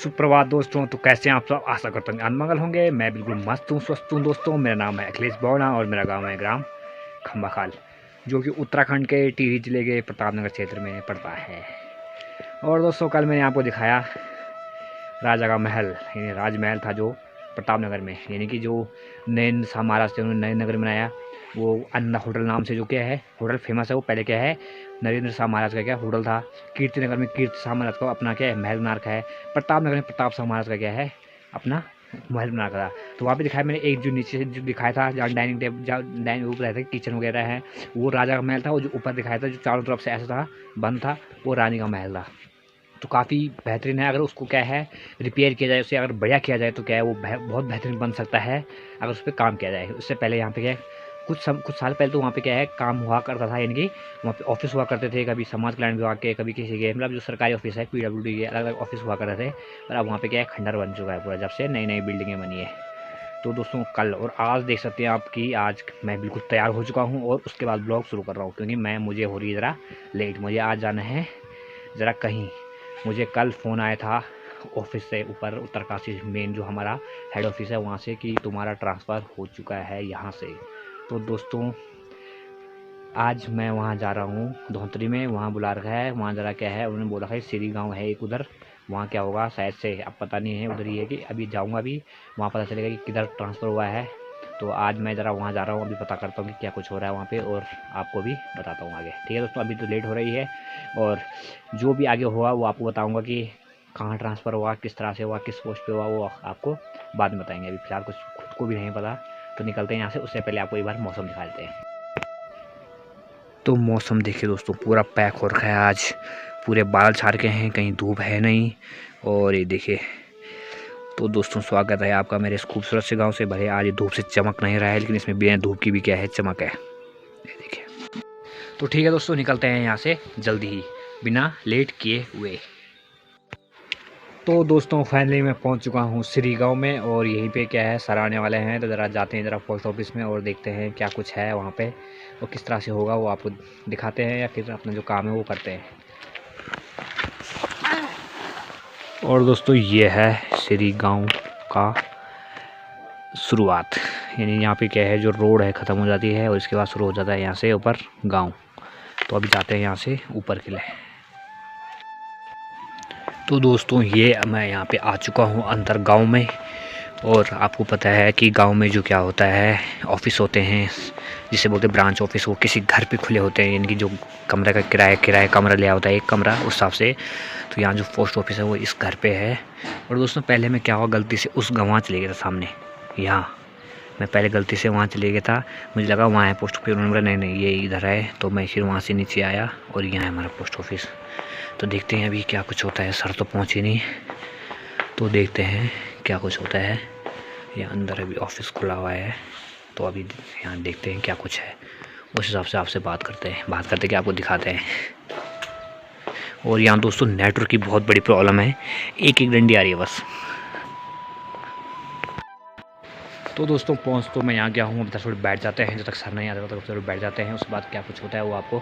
सुप्रभात दोस्तों। तो कैसे हैं आप सब? आशा करता हूँ अनमंगल होंगे। मैं बिल्कुल मस्त हूँ, स्वस्थ हूँ दोस्तों। मेरा नाम है अखिलेश बौना और मेरा गांव है ग्राम खम्बाखाल, जो कि उत्तराखंड के टिहरी जिले के प्रतापनगर क्षेत्र में पड़ता है। और दोस्तों कल मैंने आपको दिखाया राजा का महल, यानी राजमहल था जो प्रतापनगर में, यानी कि जो नयन शाह महाराज थे उन्होंने नए नगर बनाया। वो अन्ना होटल नाम से जो क्या है होटल फेमस है, वो पहले क्या है नरेंद्र शाह महाराज का क्या होटल था। कीर्ति नगर में कीर्ति शाह महाराज का अपना क्या है महल बना रखा है। प्रतापनगर में प्रताप शाह महाराज का क्या है अपना महल बना रखा था। तो वहाँ पे दिखाया मैंने एक जो नीचे से जो दिखाया था जहाँ डाइनिंग टेबल जहाँ डाइनिंग ऊपर रहता है किचन वगैरह है, वो राजा का महल था। वो जो ऊपर दिखाया था जो चारों तरफ से ऐसा था बंद था, वो रानी का महल था। तो काफ़ी बेहतरीन है। अगर उसको क्या है रिपेयर किया जाए, उसे अगर बढ़िया किया जाए तो क्या है वो बहुत बेहतरीन बन सकता है अगर उस पर काम किया जाए। उससे पहले यहाँ पे क्या है कुछ साल पहले तो वहाँ पे क्या है काम हुआ करता था, यानी कि वहाँ पे ऑफिस हुआ करते थे, कभी समाज कल्याण विभाग के, कभी किसी के, मतलब जो सरकारी ऑफिस है PWD के अलग अलग ऑफिस हुआ करते थे। और अब वहाँ पे क्या है खंडर बन चुका है पूरा, जब से नई नई बिल्डिंगें बनी है। तो दोस्तों कल और आज देख सकते हैं आप कि आज मैं बिल्कुल तैयार हो चुका हूँ और उसके बाद ब्लॉग शुरू कर रहा हूँ, क्योंकि मुझे हो रही है ज़रा लेट। मुझे आज जाना है ज़रा कहीं। मुझे कल फ़ोन आया था ऑफिस से, ऊपर उत्तरकाशी मेन जो हमारा हेड ऑफिस है वहाँ से, कि तुम्हारा ट्रांसफ़र हो चुका है यहाँ से। तो दोस्तों आज मैं वहाँ जा रहा हूँ धौंतरी में, वहाँ बुला रखा है। वहाँ ज़रा क्या है उन्होंने बोला है श्री गाँव है एक उधर, वहाँ क्या होगा शायद से, अब पता नहीं है उधर ही है कि अभी जाऊँगा, अभी वहाँ पता चलेगा कि किधर ट्रांसफ़र हुआ है। तो आज मैं ज़रा वहाँ जा रहा हूँ, अभी पता करता हूँ कि क्या कुछ हो रहा है वहाँ पे और आपको भी बताता हूँ आगे। ठीक है दोस्तों, अभी तो लेट हो रही है और जो भी आगे हुआ वो आपको बताऊँगा कि कहाँ ट्रांसफ़र हुआ, किस तरह से हुआ, किस पोस्ट पे हुआ, वो आपको बाद में बताएंगे। अभी फ़िलहाल कुछ खुद को भी नहीं पता। तो निकलते हैं यहाँ से, उससे पहले आपको एक बार मौसम दिखा देते हैं। तो मौसम देखिए दोस्तों पूरा पैक हो रखा है आज, पूरे बादल छा के हैं, कहीं धूप है नहीं। और ये देखिए, तो दोस्तों स्वागत है आपका मेरे इस खूबसूरत से गांव से। भले आज धूप से चमक नहीं रहा है, लेकिन इसमें बिना धूप की भी क्या है चमक है, ये देखिए। तो ठीक है दोस्तों निकलते हैं यहाँ से जल्दी ही, बिना लेट किए हुए। तो दोस्तों फाइनली मैं पहुंच चुका हूं श्री गांव में, और यहीं पे क्या है सर आने वाले हैं। तो ज़रा जाते हैं ज़रा पोस्ट ऑफिस में और देखते हैं क्या कुछ है वहां पे और किस तरह से होगा वो आपको दिखाते हैं, या फिर अपना जो काम है वो करते हैं। और दोस्तों ये है श्री गांव का शुरुआत, यानी यहाँ पे क्या है जो रोड है ख़त्म हो जाती है और इसके बाद शुरू हो जाता है यहाँ से ऊपर गाँव। तो अभी जाते हैं यहाँ से ऊपर के लिए। तो दोस्तों ये मैं यहाँ पे आ चुका हूँ अंदर गांव में, और आपको पता है कि गांव में जो क्या होता है ऑफिस होते हैं जिसे बोलते हैं ब्रांच ऑफिस, वो किसी घर पे खुले होते हैं, यानी कि जो कमरे का किराया कमरा लिया होता है एक कमरा उस हिसाब से। तो यहाँ जो पोस्ट ऑफिस है वो इस घर पे है। और दोस्तों पहले मैं क्या हुआ गलती से उस गाँव चले गया था सामने, यहाँ मैं पहले गलती से वहाँ चले गया था, मुझे लगा वहाँ है पोस्ट ऑफिस। उन्होंने बोला नहीं नहीं ये इधर है, तो मैं फिर वहाँ से नीचे आया और यहाँ है हमारा पोस्ट ऑफिस। तो देखते हैं अभी क्या कुछ होता है। सर तो पहुँचे नहीं, तो देखते हैं क्या कुछ होता है। यहाँ अंदर अभी ऑफिस खुला हुआ है, तो अभी यहाँ देखते हैं क्या कुछ है, उस हिसाब से आपसे बात करते कि आपको दिखाते हैं। और यहाँ दोस्तों नेटवर्क की बहुत बड़ी प्रॉब्लम है, एक डंडी आ रही है बस। तो दोस्तों पहुँच तो मैं यहाँ गया हूँ, अब थोड़ी बैठ जाते हैं, जब तक सर नहीं आता तब थोड़ी बैठ जाते हैं। उसके बाद क्या कुछ होता है वो आपको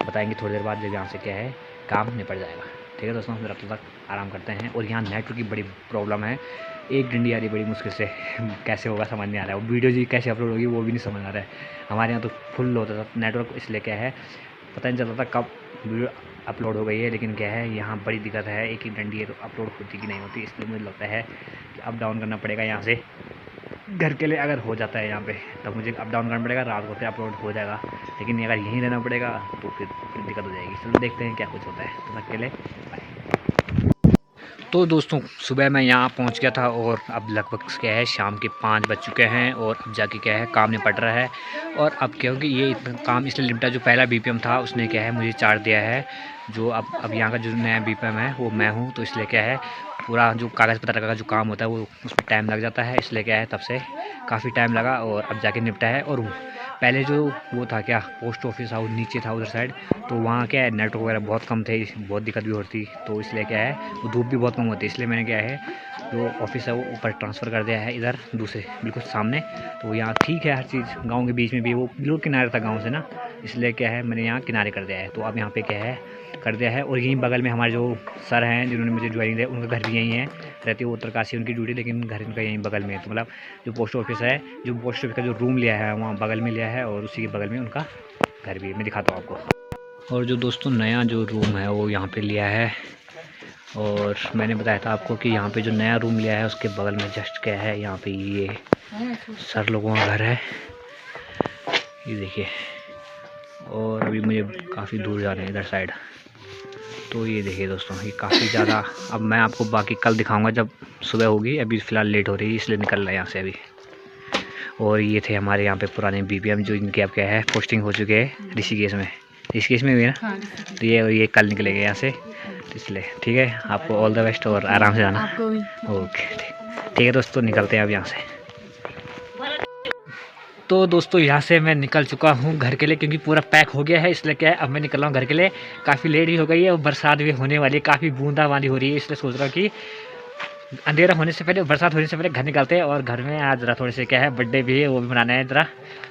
बताएंगे थोड़ी देर बाद, जब यहाँ से क्या है काम निपट जाएगा। ठीक है दोस्तों, जब तक आराम करते हैं। और यहाँ नेटवर्क की बड़ी प्रॉब्लम है, एक डंडी आ रही है बड़ी मुश्किल से, कैसे होगा समझ नहीं आ रहा है। वो वीडियो जी कैसे अपलोड होगी वो भी नहीं समझ आ रहा है। हमारे यहाँ तो फुल होता था नेटवर्क, इसलिए क्या है पता नहीं चलता था कब वीडियो अपलोड हो गई है। लेकिन क्या है यहाँ बड़ी दिक्कत है, एक ही डंडी है तो अपलोड होती कि नहीं होती, इसलिए मुझे लगता है कि अप डाउन करना पड़ेगा यहाँ से घर के लिए। अगर हो जाता है यहाँ पे तब मुझे अप डाउन करना पड़ेगा, रात होते अपलोड हो जाएगा। लेकिन अगर यहीं रहना पड़ेगा तो फिर दिक्कत हो जाएगी। चलो देखते हैं क्या कुछ होता है, तो तक के लिए बाय। तो दोस्तों सुबह मैं यहाँ पहुँच गया था और अब लगभग क्या है शाम के 5 बज चुके हैं, और अब जाके क्या है काम निपट रहा है। और अब क्योंकि ये इतना काम इसलिए निपटा, जो पहला BPM था उसने क्या है मुझे चार्ज दिया है। जो अब यहाँ का जो नया BPM है वो मैं हूँ, तो इसलिए क्या है पूरा जो कागज़ पत्र का जो काम होता है वो उसमें टाइम लग जाता है, इसलिए क्या है तब से काफ़ी टाइम लगा और अब जाके निपटा है। और पहले जो वो था क्या पोस्ट ऑफिस था वो नीचे था उधर साइड, तो वहाँ क्या है नेटवर्क वगैरह बहुत कम थे, बहुत दिक्कत भी होती, तो इसलिए क्या है वो धूप भी बहुत कम होती, इसलिए मैंने क्या है जो ऑफिस है वो ऊपर ट्रांसफ़र कर दिया है इधर दूसरे बिल्कुल सामने। तो यहाँ ठीक है हर चीज़, गाँव के बीच में भी, वो बिल्कुल किनारे था गाँव से ना, इसलिए क्या है मैंने यहाँ किनारे कर दिया है। तो अब यहाँ पे क्या है कर दिया है। और यहीं बगल में हमारे जो सर हैं जिन्होंने मुझे ज्वाइनिंग दिया उनका घर भी यहीं है, रहती है उत्तरकाशी उनकी ड्यूटी, लेकिन घर उनका यहीं बगल में है। तो मतलब जो पोस्ट ऑफिस है, जो पोस्ट ऑफिस का जो रूम लिया है वहाँ बगल में लिया है और उसी के बगल में उनका घर भी है। मैं दिखाता हूँ आपको। और जो दोस्तों नया जो रूम है वो यहाँ पर लिया है, और मैंने बताया था आपको कि यहाँ पे जो नया रूम लिया है उसके बगल में जस्ट क्या है यहाँ पे ये सर लोगों का घर है, ये देखिए। और अभी मुझे काफ़ी दूर जाना है इधर साइड। तो ये देखिए दोस्तों ये काफ़ी ज़्यादा, अब मैं आपको बाकी कल दिखाऊंगा जब सुबह होगी, अभी फ़िलहाल लेट हो रही है इसलिए निकल रहा है यहाँ से अभी। और ये थे हमारे यहाँ पे पुराने BPM जो इनके अब क्या है पोस्टिंग हो चुके हैं ऋषिकेश में भी ना। तो ये कल निकलेंगे यहाँ से, इसलिए ठीक है। आपको ऑल द बेस्ट और आराम से जाना। ओके ठीक है दोस्तों, निकलते हैं अब यहाँ से। तो दोस्तों यहाँ से मैं निकल चुका हूँ घर के लिए, क्योंकि पूरा पैक हो गया है, इसलिए क्या है अब मैं निकल रहा हूँ घर के लिए। काफ़ी लेट ही हो गई है और बरसात भी होने वाली है, काफ़ी बूंदाबांदी हो रही है, इसलिए सोच रहा हूँ कि अंधेरा होने से पहले, बरसात होने से पहले घर निकलते हैं। और घर में आज ज़रा थोड़े से क्या है बर्थडे भी है, वो भी मनाना है ज़रा।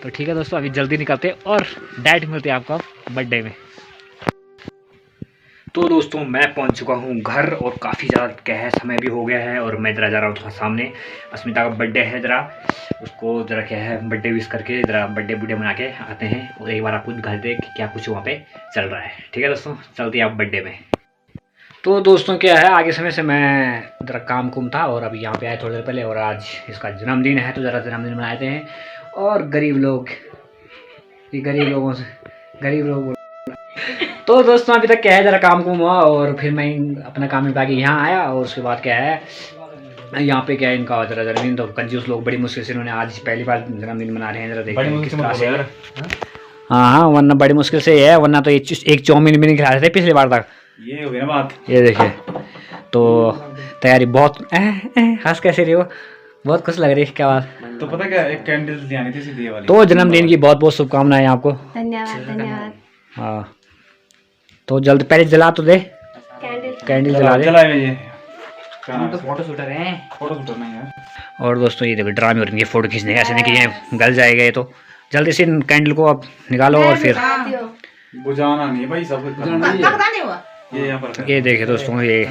तो ठीक है दोस्तों अभी जल्दी निकलते हैं और डायरेक्ट मिलते हैं आपको बर्थडे में। तो दोस्तों मैं पहुंच चुका हूं घर, और काफ़ी ज़्यादा क्या है समय भी हो गया है, और मैं ज़रा जा रहा हूँ थोड़ा सामने। अस्मिता का बर्थडे है, ज़रा उसको ज़रा क्या है बर्थडे विश करके ज़रा बर्थडे मना के आते हैं, और एक बार आपको दिखा देते कि क्या कुछ वहाँ पे चल रहा है। ठीक है दोस्तों चलते हैं आप बर्थडे में। तो दोस्तों क्या है आगे समय से मैं ज़रा काम कुम था और अभी यहाँ पे आए थोड़ी देर पहले, और आज इसका जन्मदिन है तो ज़रा जन्मदिन मनाते हैं। और गरीब लोग तो दोस्तों अभी तक क्या है ज़रा काम कुम हुआ, और फिर मैं अपना काम निपटा के यहाँ आया, और उसके बाद क्या है यहाँ पे क्या है इनका ज़रा जन्मदिन। तो कंजूस लोग बड़ी मुश्किल से इन्होंने आज पहली बार जन्मदिन मना रहे हैं, ज़रा देखिए किस तरह से। हाँ वरना बड़ी मुश्किल से है, वरना तो एक चाउमीन भी नहीं खिला रहे थे पिछली बार तक। ये हो गया ना बात, ये देखिए। तो तैयारी बहुत हंस कैसे रही हो, बहुत खुश लग रही है, क्या बात। तो पता क्या एक कैंडल जानी थी सीधी वाली। तो जन्मदिन की बहुत बहुत शुभकामनाएं आपको। धन्यवाद। हाँ तो जल्द पहले जला तो दे कैंडल जला दे। तो फोटो शूटर हैं, फोटो शूटर नहीं है। और दोस्तों ये देखो ड्रामे और इनके फोटो खींचने ऐसे नहीं कि ये गल जाएगा, ये तो जल्दी से कैंडल को आप निकालो और फिर बुझाना नहीं है भाई, सब नहीं हुआ। ये यहाँ पर ये देखे दोस्तों ये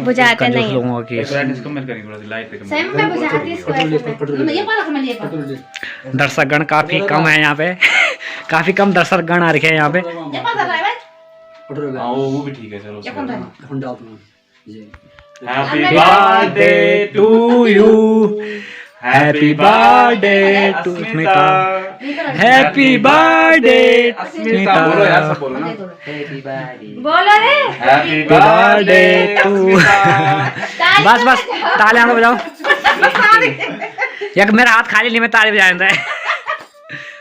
बुझाते नहीं लोगों की दर्शकगण काफी कम है यहाँ पे काफी कम दर्शकगण आ रखे हैं यहाँ पे। वो भी ठीक है चलो। Happy birthday to you, happy birthday to Smita, happy birthday Smita. बोलो यार सब बोलो ना। बोलो रे हैप्पी बर्थडे टू। बस ताले आना बजाओ। यार मेरा हाथ खाली नहीं, मैं ताली बजा रहा है।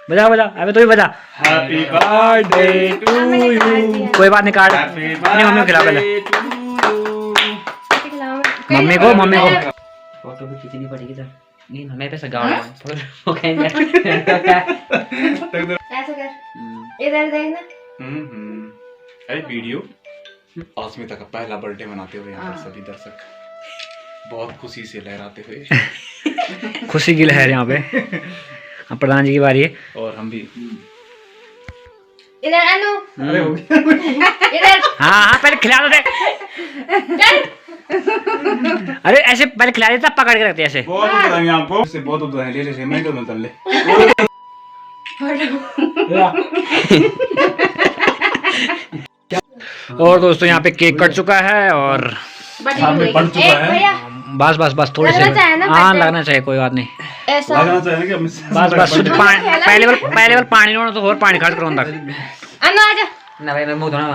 बजाओ अबे तो भी बजा। Happy birthday to you. कोई बात नहीं काट, मम्मी को खिला पहले, मम्मी को फोटो भी खींचनी पड़ेगी सर। नहीं हमें पे सगाओ वो कहेंगे ऐसे कर, इधर देखना। अरे वीडियो अस्मिता का पहला बर्थडे मनाते हुए यहाँ पर सभी दर्शक बहुत खुशी से लहराते हुए। खुशी की लहर यहाँ पे। अब प्रधान जी की बारी है और हम भी इधर अनु। अरे हो गया इधर। हाँ पहले खिला दो दे। अरे ऐसे पहले खिला देता, पकड़ के रखते ऐसे। बहुत बताएंगे आपको, इससे बहुत उदाहरण ले ले मैं तो मतलब ले। और दोस्तों यहाँ पे केक कट चुका है और पड़ चुका है। बस थोड़ी सी हाँ लगना चाहिए, कोई बात नहीं। ऐसा लगना चाहिए कि बस शुद्ध पानी, पहले बार पानी लो तो और पानी खर्च करो अंदर। अनु आजा ना भाई, मैं मुंह धोना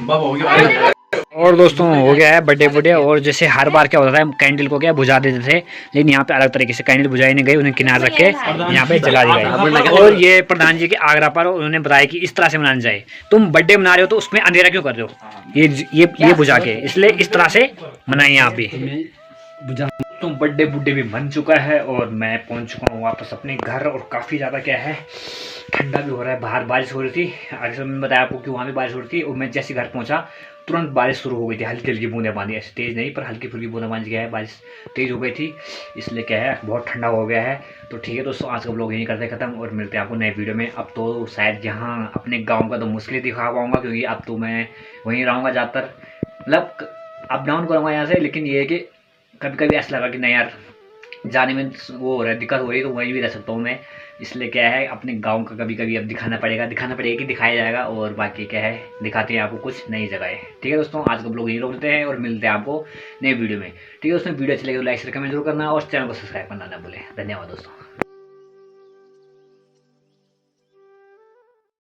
बाबा हो गया। और दोस्तों हो गया है बर्थडे। और जैसे हर बार क्या होता था कैंडल को क्या बुझा देते थे, लेकिन यहाँ पे अलग तरीके से कैंडल बुझाई नहीं गई, उन्हें किनारे रख के यहाँ पे जला दी गई। और ये प्रधान जी के आग्रह पर उन्होंने बताया कि इस तरह से मनाना चाहिए। तुम बर्थडे मना रहे हो तो उसमें अंधेरा क्यों कर रहे हो, ये बुझा के, इसलिए इस तरह से मनाइए आप भी। तो बर्थडे भी बन चुका है और मैं पहुंच चुका हूँ वापस अपने घर। और काफ़ी ज़्यादा क्या है ठंडा भी हो रहा है, बाहर बारिश हो रही थी। आगे से मैंने बताया आपको कि वहाँ भी बारिश हो रही थी। और मैं जैसे घर पहुँचा तुरंत बारिश शुरू हो गई थी, हल्की हल्की बूंदाबांदी, ऐसे तेज़ नहीं पर हल्की फुल्की बूंदाबांदी क्या है, बारिश तेज़ हो गई थी, इसलिए क्या है बहुत ठंडा हो गया है। तो ठीक है दोस्तों, आज का ब्लॉग यहीं करते हैं ख़त्म और मिलते हैं आपको नए वीडियो में। अब तो शायद यहाँ अपने गाँव का तो मुश्किल ही दिखा पाऊँगा, क्योंकि अब तो मैं वहीं रहूँगा ज़्यादातर, मतलब अप डाउन करूँगा यहाँ से। लेकिन ये है कि कभी कभी ऐसा लगा कि नहीं यार जाने में वो हो रहा है, दिक्कत हो रही है, तो वहीं भी रह सकता हूँ मैं। इसलिए क्या है अपने गांव का कभी कभी अब दिखाना पड़ेगा कि दिखाया जाएगा, और बाकी क्या है दिखाते हैं आपको कुछ नई जगह। ठीक है दोस्तों, आज का ब्लॉग यहीं रोक देते हैं और मिलते हैं आपको नए वीडियो में। ठीक है दोस्तों, वीडियो अच्छी लगे तो लाइक शेयर कमेंट जरूर करना और चैनल को सब्सक्राइब करना ना भूलें। धन्यवाद दोस्तों।